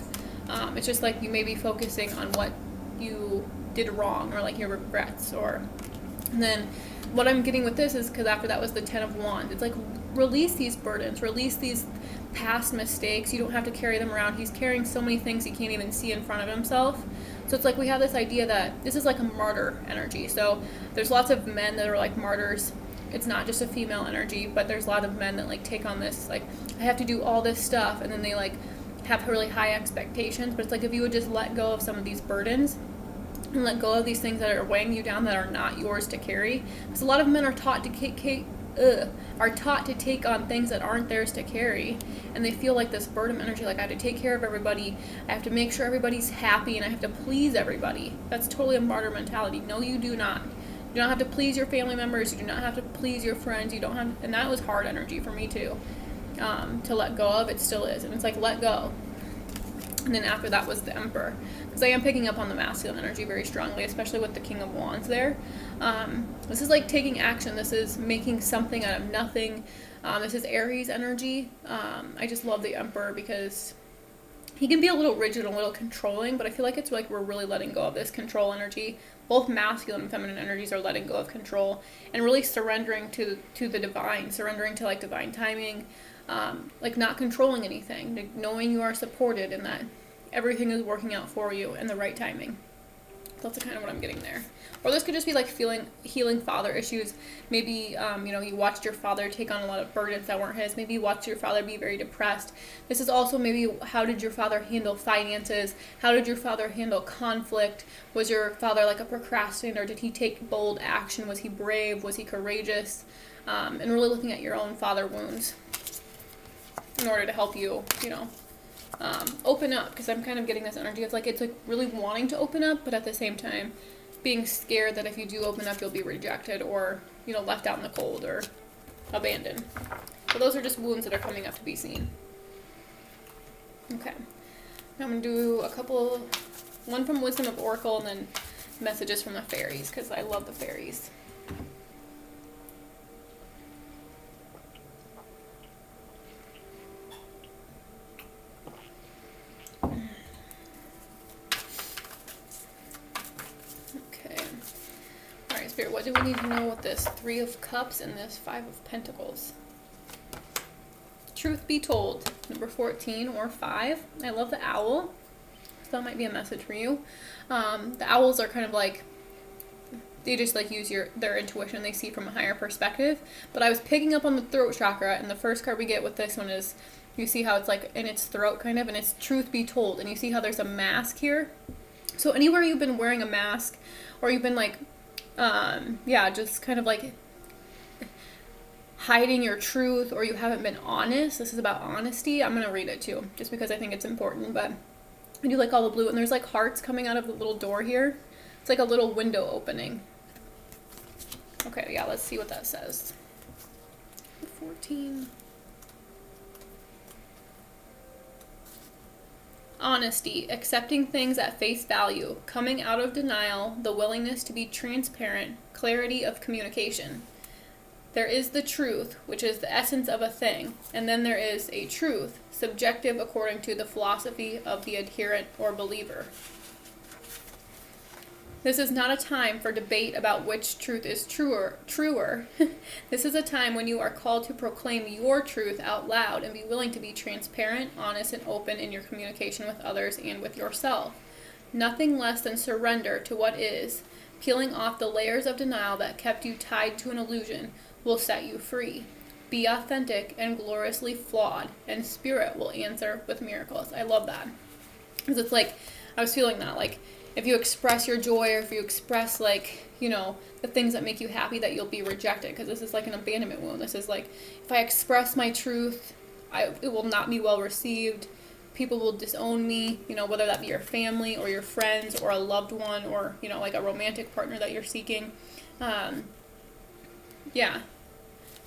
It's just like you may be focusing on what you did wrong, or like your regrets, and then what I'm getting with this is, because after that was the Ten of Wands, it's like release these burdens, release these past mistakes. You don't have to carry them around. He's carrying so many things he can't even see in front of himself. So it's like we have this idea that this is like a martyr energy. So there's lots of men that are like martyrs. It's not just a female energy, but there's a lot of men that like take on this, like, I have to do all this stuff, and then they like have really high expectations. But it's like if you would just let go of some of these burdens and let go of these things that are weighing you down, that are not yours to carry. Because a lot of men are taught to take on things that aren't theirs to carry, and they feel like this burden energy, like I have to take care of everybody, I have to make sure everybody's happy, and I have to please everybody. That's totally a martyr mentality. No, you do not. You don't have to please your family members. You do not have to please your friends. You don't have, and that was hard energy for me too, to let go of. It still is, and it's like let go. And then after that was the Emperor, because I am picking up on the masculine energy very strongly, especially with the King of Wands there. This is like taking action. This is making something out of nothing. This is Aries energy. I just love the Emperor because he can be a little rigid, a little controlling, but I feel like it's like we're really letting go of this control energy. Both masculine and feminine energies are letting go of control and really surrendering to the divine, surrendering to like divine timing, like not controlling anything, like knowing you are supported and that everything is working out for you in the right timing. That's kind of what I'm getting there. Or this could just be like healing father issues. Maybe, you watched your father take on a lot of burdens that weren't his. Maybe you watched your father be very depressed. This is also maybe how did your father handle finances? How did your father handle conflict? Was your father like a procrastinator? Did he take bold action? Was he brave? Was he courageous? And really looking at your own father wounds in order to help you, open up, because I'm kind of getting this energy of like it's like really wanting to open up, but at the same time being scared that if you do open up you'll be rejected or left out in the cold or abandoned. So those are just wounds that are coming up to be seen. Okay, now I'm gonna do one from Wisdom of Oracle and then messages from the fairies, because I love the fairies. Spirit, what do we need to know with this 3 of Cups and this 5 of Pentacles? Truth be told, number 14 or 5. I love the owl. So that might be a message for you. The owls are kind of like, they just like use their intuition. They see from a higher perspective. But I was picking up on the throat chakra, and the first card we get with this one is, you see how it's like in its throat kind of, and it's truth be told. And you see how there's a mask here. So anywhere you've been wearing a mask, or you've been like, just kind of like hiding your truth, or you haven't been honest. This is about honesty. I'm going to read it too, just because I think it's important, but I do like all the blue, and there's like hearts coming out of the little door here. It's like a little window opening. Okay, yeah, let's see what that says. 14. Honesty, accepting things at face value, coming out of denial, the willingness to be transparent, clarity of communication. There is the truth, which is the essence of a thing, and then there is a truth, subjective according to the philosophy of the adherent or believer. This is not a time for debate about which truth is truer. This is a time when you are called to proclaim your truth out loud and be willing to be transparent, honest, and open in your communication with others and with yourself. Nothing less than surrender to what is, peeling off the layers of denial that kept you tied to an illusion, will set you free. Be authentic and gloriously flawed, and spirit will answer with miracles. I love that. Because it's like, I was feeling that, like, if you express your joy, or if you express, like, the things that make you happy, that you'll be rejected. Because this is like an abandonment wound. This is like, if I express my truth, it will not be well received. People will disown me, whether that be your family or your friends or a loved one or, like a romantic partner that you're seeking.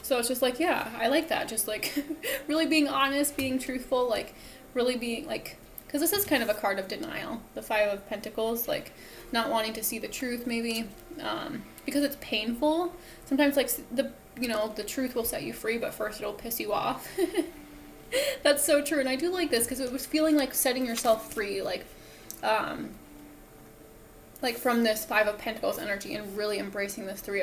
So it's just like, yeah, I like that. Just like really being honest, being truthful, like really being like, because this is kind of a card of denial, the 5 of Pentacles, like not wanting to see the truth maybe, because it's painful. Sometimes like the truth will set you free, but first it'll piss you off. That's so true. And I do like this because it was feeling like setting yourself free, like from this 5 of Pentacles energy and really embracing this 3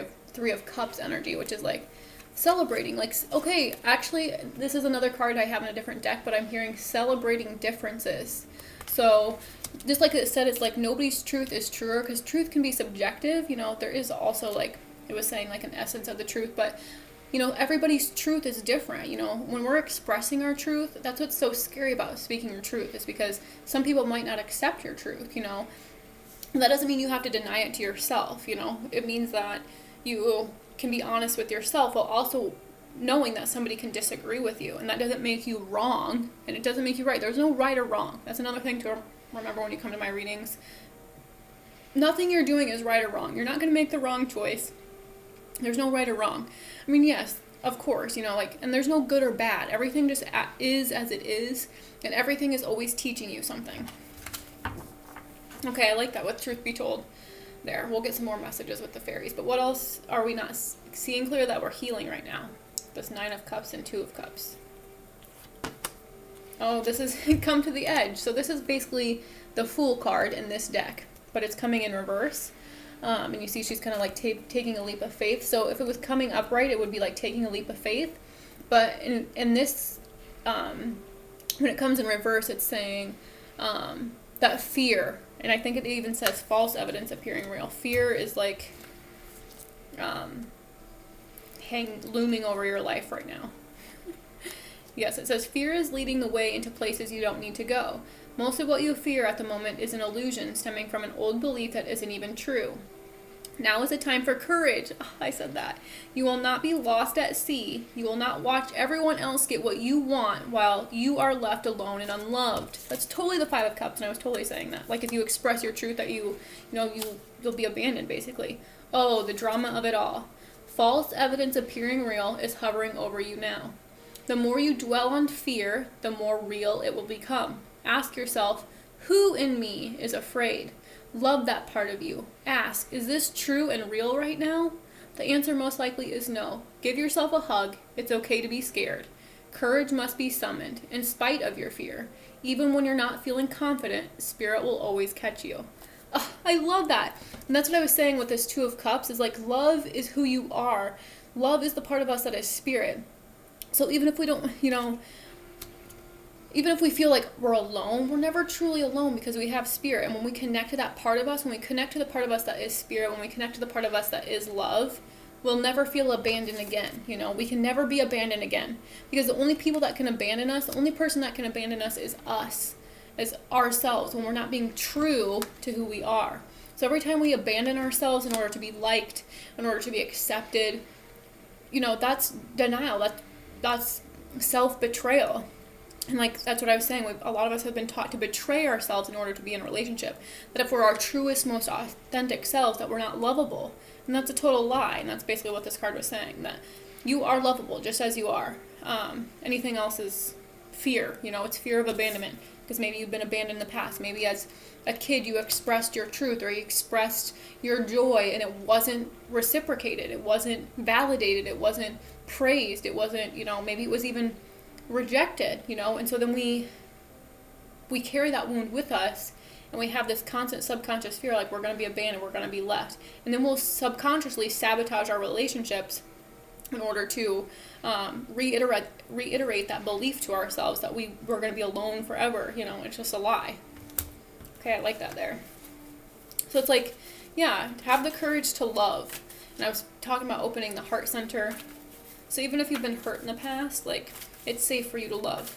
of Cups energy, which is like celebrating, like, okay, actually, this is another card I have in a different deck, but I'm hearing celebrating differences. So, just like it said, it's like nobody's truth is truer, because truth can be subjective, there is also, like, it was saying, like, an essence of the truth, but, everybody's truth is different, when we're expressing our truth, that's what's so scary about speaking your truth, is because some people might not accept your truth, That doesn't mean you have to deny it to yourself, it means that you can be honest with yourself while also knowing that somebody can disagree with you, and that doesn't make you wrong and it doesn't make you right. There's no right or wrong. That's another thing to remember when you come to my readings. Nothing you're doing is right or wrong. You're not going to make the wrong choice. There's no right or wrong. I mean, yes, of course, and there's no good or bad. Everything just is as it is, and everything is always teaching you something. Okay, I like that, with truth be told. There, we'll get some more messages with the fairies. But what else are we not seeing clear that we're healing right now? This 9 of Cups and 2 of Cups. oh, this is come to the edge. So this is basically the Fool card in this deck, but it's coming in reverse. And you see she's kind of like taking a leap of faith. So if it was coming upright, it would be like taking a leap of faith. But in this, when it comes in reverse, it's saying that fear, and I think it even says false evidence appearing real. Fear is like looming over your life right now. Yes, it says fear is leading the way into places you don't need to go. Most of what you fear at the moment is an illusion stemming from an old belief that isn't even true. Now is the time for courage. Oh, I said that. You will not be lost at sea. You will not watch everyone else get what you want while you are left alone and unloved. That's totally the Five of Cups, and I was totally saying that. Like if you express your truth, that you'll be abandoned, basically. Oh, the drama of it all. False evidence appearing real is hovering over you now. The more you dwell on fear, the more real it will become. Ask yourself, who in me is afraid? Love that part of you. Ask, is this true and real right now? The answer most likely is no. Give yourself a hug. It's okay to be scared. Courage must be summoned, in spite of your fear. Even when you're not feeling confident, Spirit will always catch you. Oh, I love that. And that's what I was saying with this Two of Cups, is like love is who you are. Love is the part of us that is Spirit. So even if we don't, even if we feel like we're alone, we're never truly alone because we have Spirit. And when we connect to that part of us, when we connect to the part of us that is Spirit, when we connect to the part of us that is love, we'll never feel abandoned again. We can never be abandoned again. Because the only people that can abandon us, the only person that can abandon us is us, is ourselves, when we're not being true to who we are. So every time we abandon ourselves in order to be liked, in order to be accepted, that's denial. That's self-betrayal. And that's what I was saying. A lot of us have been taught to betray ourselves in order to be in a relationship. That if we're our truest, most authentic selves, that we're not lovable. And that's a total lie. And that's basically what this card was saying. That you are lovable just as you are. Anything else is fear. It's fear of abandonment. Because maybe you've been abandoned in the past. Maybe as a kid you expressed your truth or you expressed your joy and it wasn't reciprocated. It wasn't validated. It wasn't praised. It wasn't, maybe it was even rejected, and so then we carry that wound with us, and we have this constant subconscious fear like we're going to be abandoned, we're going to be left, and then we'll subconsciously sabotage our relationships in order to reiterate that belief to ourselves that we're going to be alone forever. It's just a lie. Okay, I like that there. So it's like, have the courage to love. And I was talking about opening the heart center. So even if you've been hurt in the past, it's safe for you to love.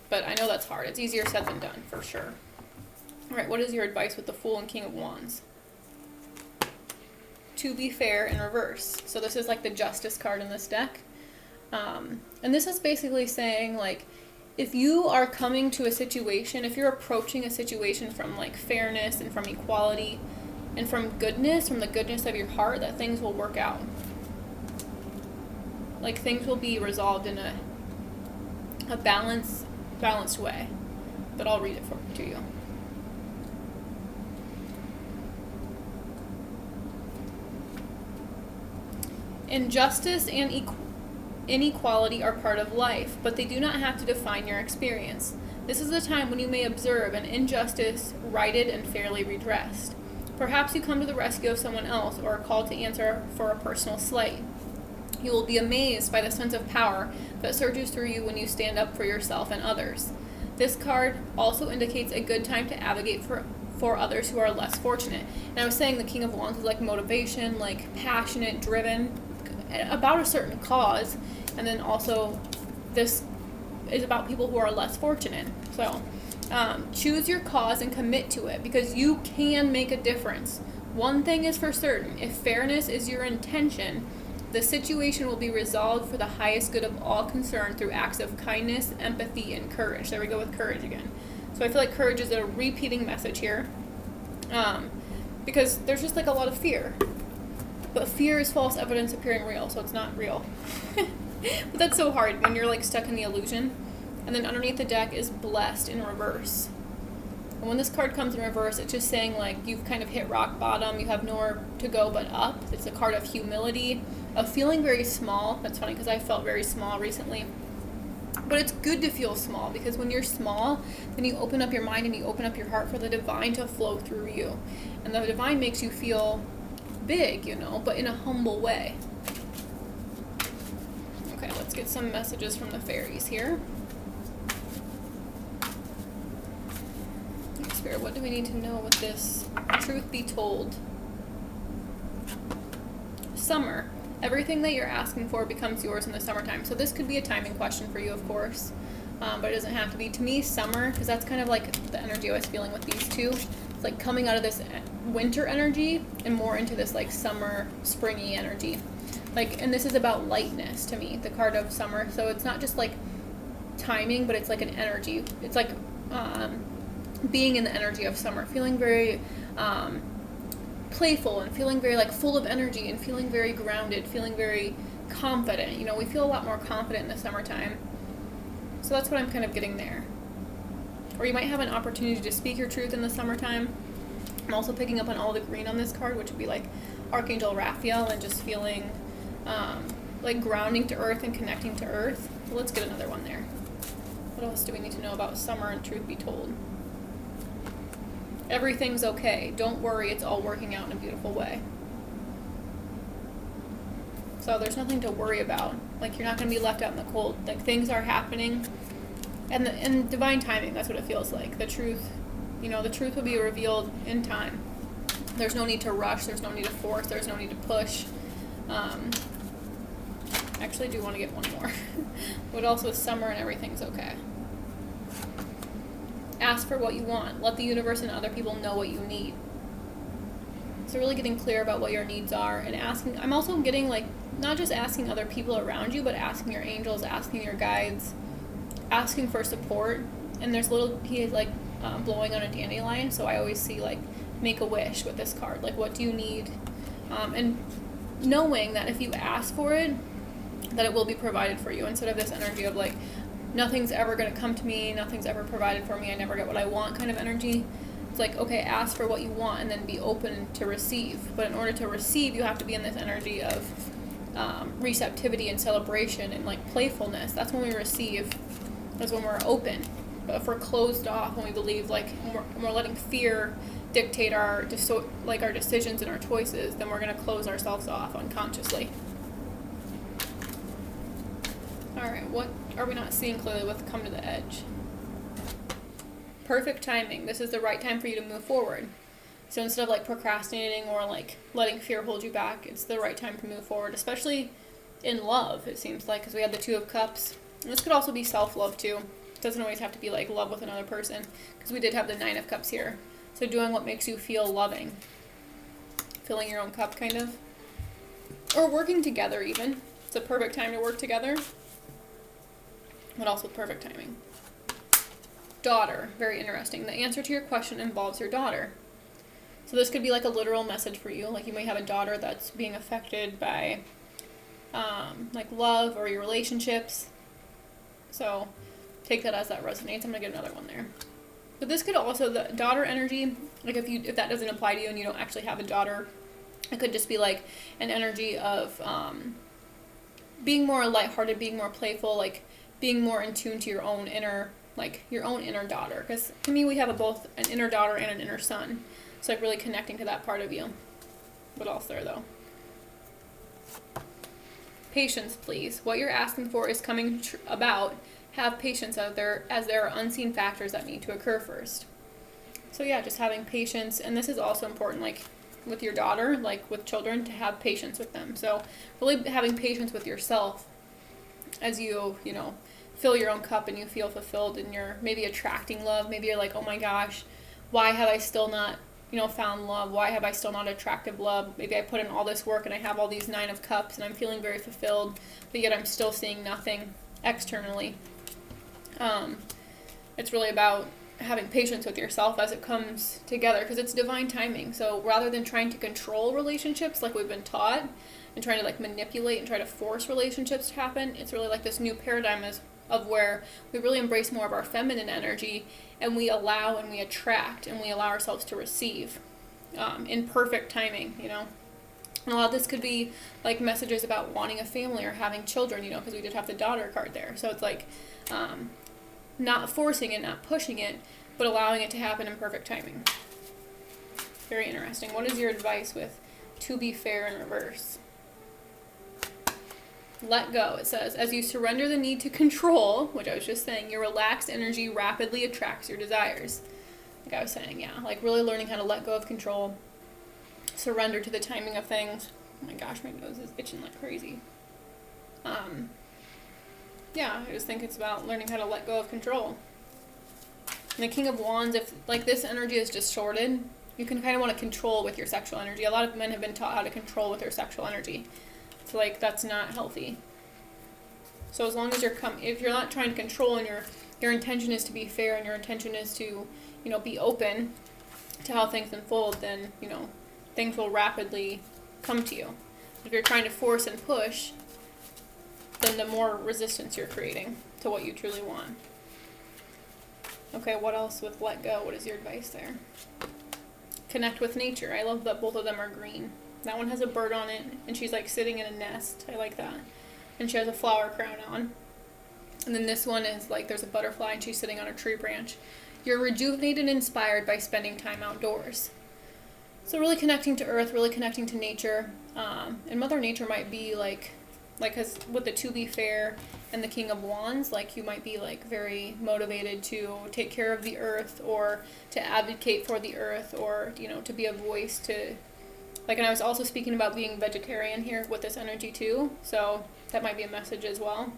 But I know that's hard. It's easier said than done, for sure. All right, what is your advice with the Fool and King of Wands? To be fair in reverse. So this is like the Justice card in this deck. And this is basically saying, if you are coming to a situation, if you're approaching a situation from, fairness and from equality and from goodness, from the goodness of your heart, that things will work out. Things will be resolved in a balanced way. But I'll read it to you. Injustice and inequality are part of life, but they do not have to define your experience. This is the time when you may observe an injustice righted and fairly redressed. Perhaps you come to the rescue of someone else or are called to answer for a personal slight. You will be amazed by the sense of power that surges through you when you stand up for yourself and others. This card also indicates a good time to advocate for others who are less fortunate. And I was saying the King of Wands is motivation, passionate, driven, about a certain cause. And then also this is about people who are less fortunate. So choose your cause and commit to it, because you can make a difference. One thing is for certain: if fairness is your intention, the situation will be resolved for the highest good of all concerned through acts of kindness, empathy, and courage. There we go with courage again. So I feel like courage is a repeating message here, because there's just a lot of fear. But fear is false evidence appearing real, so it's not real. But that's so hard when you're stuck in the illusion. And then underneath the deck is blessed in reverse. And when this card comes in reverse, it's just saying you've kind of hit rock bottom, you have nowhere to go but up. It's a card of humility, of feeling very small. That's funny because I felt very small recently. But it's good to feel small, because when you're small, then you open up your mind and you open up your heart for the divine to flow through you. And the divine makes you feel big, but in a humble way. Okay, let's get some messages from the fairies here. Spirit, what do we need to know with this? Truth be told. Summer. Everything that you're asking for becomes yours in the summertime. So this could be a timing question for you, of course. But it doesn't have to be. To me, summer, because that's kind of like the energy I was feeling with these two. It's like coming out of this winter energy and more into this like summer, springy energy. And this is about lightness to me, the card of summer. So it's not just like timing, but it's like an energy. It's like being in the energy of summer, feeling very playful and feeling very like full of energy and feeling very grounded, feeling very confident. We feel a lot more confident in the summertime. So that's what I'm kind of getting there. Or you might have an opportunity to speak your truth in the summertime. I'm also picking up on all the green on this card, which would be like Archangel Raphael, and just feeling like grounding to earth and connecting to earth. Well, let's get another one there. What else do we need to know about summer and truth be told? Everything's okay. Don't worry, it's all working out in a beautiful way. So there's nothing to worry about. You're not going to be left out in the cold. Things are happening. And divine timing, that's what it feels like. The truth, the truth will be revealed in time. There's no need to rush. There's no need to force. There's no need to push. Actually, I do want to get one more. But also summer and everything's okay. Ask for what you want. Let the universe and other people know what you need. So really getting clear about what your needs are and asking. I'm also getting not just asking other people around you, but asking your angels, asking your guides, asking for support. And there's he is blowing on a dandelion. So I always see make a wish with this card. What do you need? And knowing that if you ask for it, that it will be provided for you, instead of this energy of nothing's ever going to come to me, nothing's ever provided for me, I never get what I want kind of energy. It's okay, ask for what you want and then be open to receive. But in order to receive, you have to be in this energy of receptivity and celebration and playfulness. That's when we receive, that's when we're open. But if we're closed off, when we believe we're letting fear dictate our decisions and our choices, then we're going to close ourselves off unconsciously. Alright, what are we not seeing clearly with Come to the Edge? Perfect timing. This is the right time for you to move forward. So instead of procrastinating or letting fear hold you back, it's the right time to move forward, especially in love, it seems like, because we have the Two of Cups. And this could also be self-love too. It doesn't always have to be love with another person, because we did have the Nine of Cups here. So doing what makes you feel loving. Filling your own cup, kind of. Or working together, even. It's a perfect time to work together. But also perfect timing. Daughter, very interesting. The answer to your question involves your daughter. So this could be a literal message for you. You may have a daughter that's being affected by love or your relationships. So take that as that resonates. I'm going to get another one there. But this could also, the daughter energy, if that doesn't apply to you and you don't actually have a daughter, it could just be an energy of being more lighthearted, being more playful, being more in tune to your own inner, your own inner daughter. Because to me, we have both an inner daughter and an inner son. So really connecting to that part of you. What else there, though? Patience, please. What you're asking for is coming about. Have patience as there are unseen factors that need to occur first. So yeah, just having patience. And this is also important, with your daughter, with children, to have patience with them. So really having patience with yourself as you fill your own cup and you feel fulfilled and you're maybe attracting love. Maybe you're oh my gosh, why have I still not, found love? Why have I still not attractive love? Maybe I put in all this work and I have all these Nine of Cups and I'm feeling very fulfilled, but yet I'm still seeing nothing externally. It's really about having patience with yourself as it comes together, because it's divine timing. So rather than trying to control relationships like we've been taught and trying to manipulate and try to force relationships to happen, it's really this new paradigm of where we really embrace more of our feminine energy and we allow and we attract and we allow ourselves to receive in perfect timing, And a lot of this could be like messages about wanting a family or having children, because we did have the daughter card there. So it's like not forcing it, not pushing it, but allowing it to happen in perfect timing. Very interesting. What is your advice with to be fair in reverse? Let go. It says, as you surrender the need to control, which I was just saying, your relaxed energy rapidly attracts your desires. Like I was saying, yeah, like really learning how to let go of control, surrender to the timing of things. Oh my gosh, my nose is itching like crazy. Yeah, I just think it's about learning how to let go of control. And the King of Wands, if like this energy is distorted, you can kind of want to control with your sexual energy. A lot of men have been taught how to control with their sexual energy. So like that's not healthy. So as long as if you're not trying to control and your intention is to be fair and your intention is to, be open to how things unfold, then, things will rapidly come to you. If you're trying to force and push, then the more resistance you're creating to what you truly want. Okay, what else with let go? What is your advice there? Connect with nature. I love that both of them are green. That one has a bird on it, and she's like sitting in a nest. I like that. And she has a flower crown on. And then this one is like there's a butterfly, and she's sitting on a tree branch. You're rejuvenated and inspired by spending time outdoors. So really connecting to earth, really connecting to nature. And Mother Nature might be like, because with the to be fair and the King of Wands, like you might be like very motivated to take care of the earth or to advocate for the earth or, to be a voice to, like, and I was also speaking about being vegetarian here with this energy too. So that might be a message as well.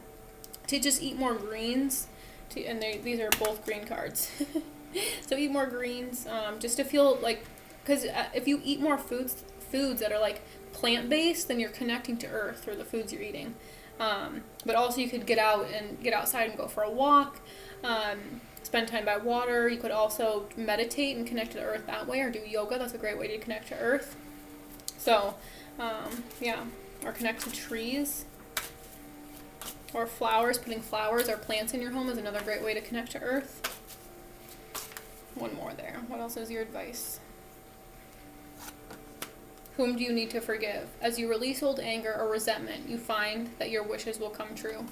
To just eat more greens. These are both green cards. So eat more greens, just to feel like, because if you eat more foods that are like plant-based, then you're connecting to earth through the foods you're eating. But also you could get outside and go for a walk, spend time by water. You could also meditate and connect to the earth that way, or do yoga. That's a great way to connect to earth. So, or connect to trees. Or flowers, putting flowers or plants in your home is another great way to connect to earth. One more there. What else is your advice? Whom do you need to forgive? As you release old anger or resentment, you find that your wishes will come true.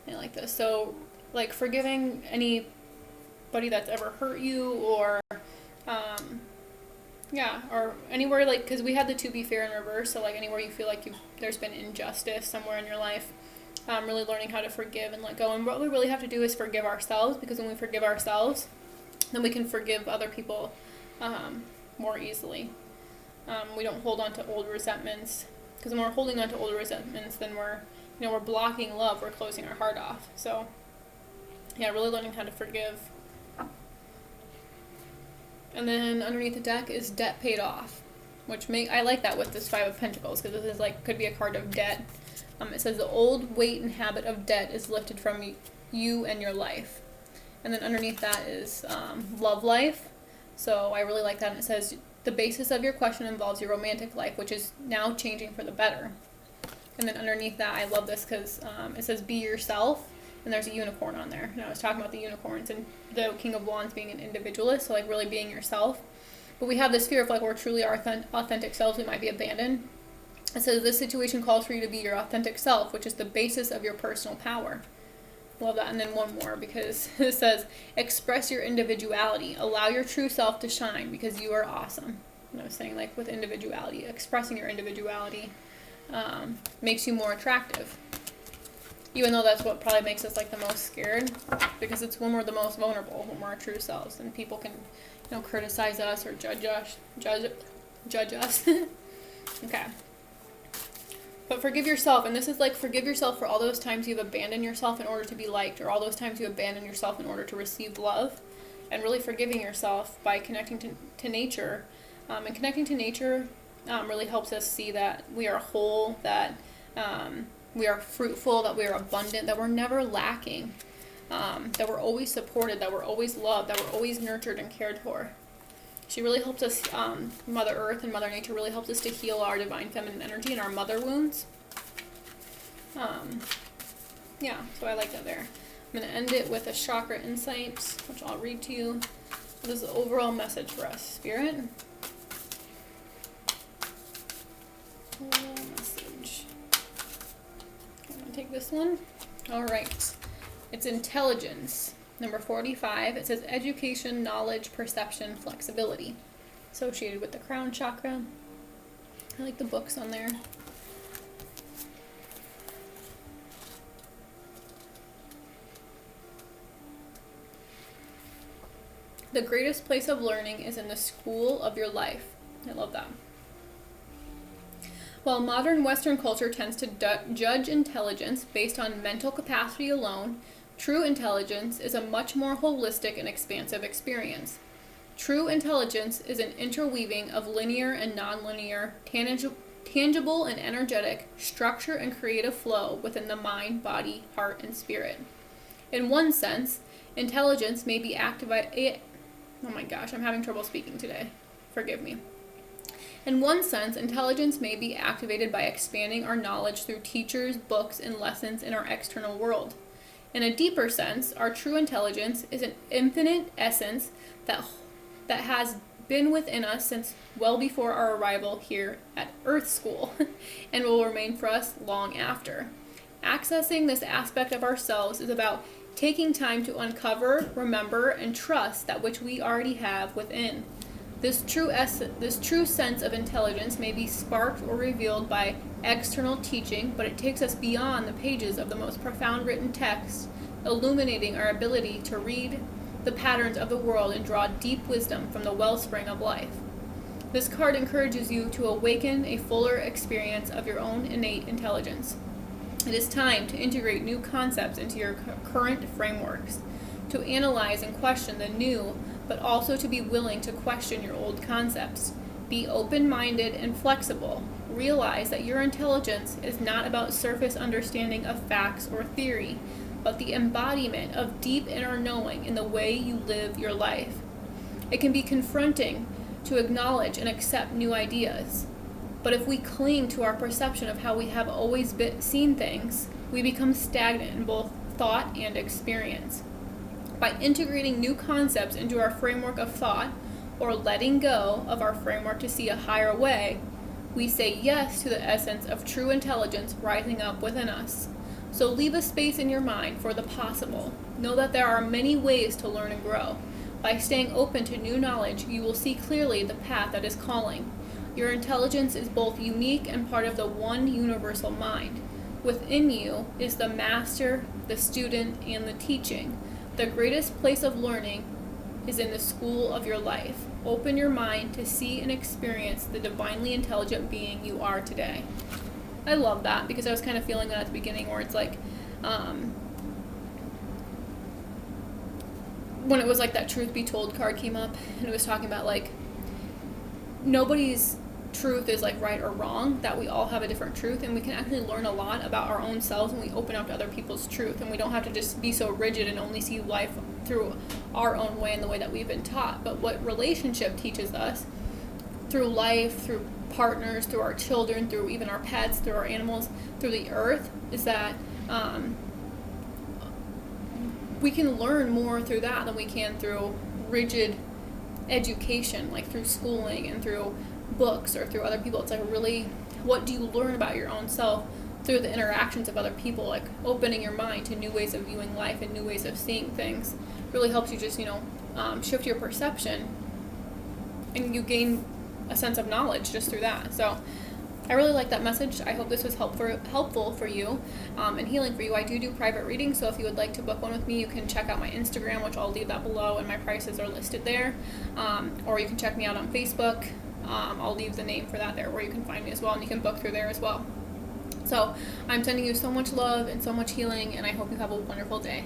I like this. So, like forgiving anybody that's ever hurt you or, or anywhere, like, because we had the to be fair in reverse, so like anywhere you feel like there's been injustice somewhere in your life, really learning how to forgive and let go. And what we really have to do is forgive ourselves, because when we forgive ourselves, then we can forgive other people more easily. We don't hold on to old resentments, because when we're holding on to old resentments, then we're blocking love, we're closing our heart off. So yeah, really learning how to forgive. And then underneath the deck is debt paid off, which I like that with this Five of Pentacles, because this is like could be a card of debt. It says the old weight and habit of debt is lifted from you and your life. And then underneath that is love life. So I really like that. And it says the basis of your question involves your romantic life, which is now changing for the better. And then underneath that, I love this because it says be yourself. And there's a unicorn on there. And I was talking about the unicorns and the King of Wands being an individualist, so like really being yourself. But we have this fear of like we're truly our authentic selves, we might be abandoned. It says this situation calls for you to be your authentic self, which is the basis of your personal power. Love that. And then one more, because it says express your individuality. Allow your true self to shine because you are awesome. And I was saying like with individuality, expressing your individuality makes you more attractive. Even though that's what probably makes us like the most scared, because it's when we're the most vulnerable, when we're our true selves, and people can, criticize us or judge us. Okay. But forgive yourself, and this is like forgive yourself for all those times you've abandoned yourself in order to be liked, or all those times you abandoned yourself in order to receive love, and really forgiving yourself by connecting to nature. And connecting to nature really helps us see that we are whole, that we are fruitful, that we are abundant, that we're never lacking, that we're always supported, that we're always loved, that we're always nurtured and cared for. She really helps us, Mother Earth and Mother Nature really helps us to heal our divine feminine energy and our mother wounds. So I like that there. I'm going to end it with a chakra insight, which I'll read to you. What is the overall message for us, Spirit? this one. All right. It's intelligence. Number 45. It says education, knowledge, perception, flexibility. Associated with the crown chakra. I like the books on there. The greatest place of learning is in the school of your life. I love that. While modern Western culture tends to judge intelligence based on mental capacity alone, true intelligence is a much more holistic and expansive experience. True intelligence is an interweaving of linear and nonlinear, tangible and energetic, structure and creative flow within the mind, body, heart, and spirit. In one sense, intelligence may be activated. Oh my gosh, I'm having trouble speaking today. Forgive me. In one sense, intelligence may be activated by expanding our knowledge through teachers, books, and lessons in our external world. In a deeper sense, our true intelligence is an infinite essence that has been within us since well before our arrival here at Earth School and will remain for us long after. Accessing this aspect of ourselves is about taking time to uncover, remember, and trust that which we already have within. This true sense of intelligence may be sparked or revealed by external teaching, but it takes us beyond the pages of the most profound written text, illuminating our ability to read the patterns of the world and draw deep wisdom from the wellspring of life. This card encourages you to awaken a fuller experience of your own innate intelligence. It is time to integrate new concepts into your current frameworks, to analyze and question the new, but also to be willing to question your old concepts. Be open-minded and flexible. Realize that your intelligence is not about surface understanding of facts or theory, but the embodiment of deep inner knowing in the way you live your life. It can be confronting to acknowledge and accept new ideas. But if we cling to our perception of how we have always seen things, we become stagnant in both thought and experience. By integrating new concepts into our framework of thought, or letting go of our framework to see a higher way, we say yes to the essence of true intelligence rising up within us. So leave a space in your mind for the possible. Know that there are many ways to learn and grow. By staying open to new knowledge, you will see clearly the path that is calling. Your intelligence is both unique and part of the one universal mind. Within you is the master, the student, and the teaching. The greatest place of learning is in the school of your life. Open your mind to see and experience the divinely intelligent being you are today. I love that because I was kind of feeling that at the beginning where it's like, when it was like that truth be told card came up and it was talking about like, nobody's truth is like right or wrong, that we all have a different truth, and we can actually learn a lot about our own selves when we open up to other people's truth, and we don't have to just be so rigid and only see life through our own way and the way that we've been taught. But what relationship teaches us through life, through partners, through our children, through even our pets, through our animals, through the earth, is that we can learn more through that than we can through rigid education, like through schooling and through books or through other people. It's like really, what do you learn about your own self through the interactions of other people, like opening your mind to new ways of viewing life and new ways of seeing things really helps you just, shift your perception, and you gain a sense of knowledge just through that. So I really like that message. I hope this was helpful for you and healing for you. I do private readings, so if you would like to book one with me, you can check out my Instagram, which I'll leave that below, and my prices are listed there. Or you can check me out on Facebook. I'll leave the name for that there where you can find me as well, and you can book through there as well. So I'm sending you so much love and so much healing, and I hope you have a wonderful day.